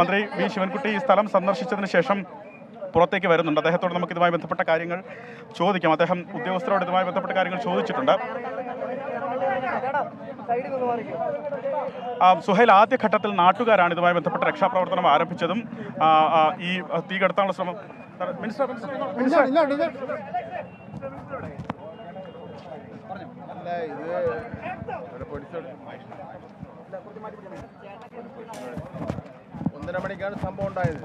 മന്ത്രി വി ശിവൻകുട്ടി ഈ സ്ഥലം സന്ദർശിച്ചതിന് ശേഷം പുറത്തേക്ക് വരുന്നുണ്ട്. അദ്ദേഹത്തോട് നമുക്ക് ഇതുമായി ബന്ധപ്പെട്ട കാര്യങ്ങൾ ചോദിക്കാം. അദ്ദേഹം ഉദ്യോഗസ്ഥരോട് ഇതുമായി ബന്ധപ്പെട്ട കാര്യങ്ങൾ ചോദിച്ചിട്ടുണ്ട്. സുഹൈൽ, ആദ്യഘട്ടത്തിൽ നാട്ടുകാരാണ് ഇതുമായി ബന്ധപ്പെട്ട രക്ഷാപ്രവർത്തനം ആരംഭിച്ചതും ഈ തീ കെടുത്താനുള്ള ശ്രമം ഒന്നര മണിക്കാണ് സംഭവം ഉണ്ടായത്.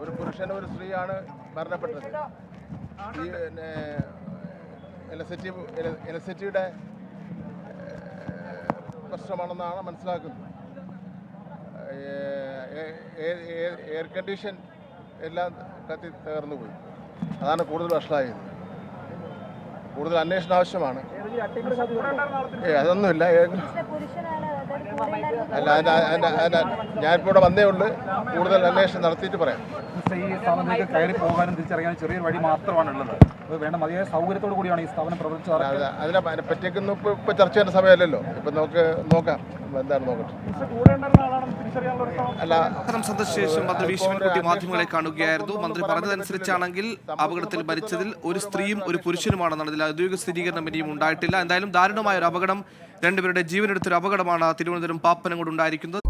ഒരു പുരുഷനും ഒരു സ്ത്രീയാണ് മരണപ്പെട്ടത്. ഈ ഇലക്ട്രിസിറ്റിയുടെ പ്രശ്നമാണെന്നാണ് മനസ്സിലാക്കുന്നത്. എയർ കണ്ടീഷൻ എല്ലാം കത്തി തകർന്നു പോയി. അതാണ് കൂടുതൽ വഷളായത്. കൂടുതൽ അന്വേഷണം ആവശ്യമാണ്. അതൊന്നുമില്ല. അല്ല, ഞാനിപ്പോൾ ഇവിടെ വന്നേ ഉള്ളൂ. കൂടുതൽ അന്വേഷണം നടത്തിയിട്ട് പറയാം. ഈ സ്ഥാപനത്തിലേക്ക് കയറി പോകാനും തിരിച്ചറിയാനും ചെറിയൊരു വഴി മാത്രമാണുള്ളത്. അത് വേണ്ട മതിയായ സൗകര്യത്തോടു കൂടിയാണ് ഈ സ്ഥാപനം പ്രവർത്തിച്ചത്. അതിനെ പറ്റിയൊന്നും ഇപ്പോൾ ചർച്ച ചെയ്യേണ്ട സമയമല്ലല്ലോ. ഇപ്പം നമുക്ക് നോക്കാം എന്താണ് നോക്കട്ടെ. സന്ദർശിച്ച ശേഷം മന്ത്രി വി ശിവൻകുട്ടി മാധ്യമങ്ങളെ കാണുകയായിരുന്നു. മന്ത്രി പറഞ്ഞതനുസരിച്ചാണെങ്കിൽ അപകടത്തിൽ മരിച്ചതിൽ ഒരു സ്ത്രീയും ഒരു പുരുഷനുമാണെന്നാണ്. ഇതിൽ ഔദ്യോഗിക സ്ഥിരീകരണം ഇനിയും ഉണ്ടായിട്ടില്ല. എന്തായാലും ദാരുണമായ ഒരു അപകടം, രണ്ടുപേരുടെ ജീവനെടുത്തൊരു അപകടമാണ് തിരുവനന്തപുരം പാപ്പനംകോട് ഉണ്ടായിരിക്കുന്നത്.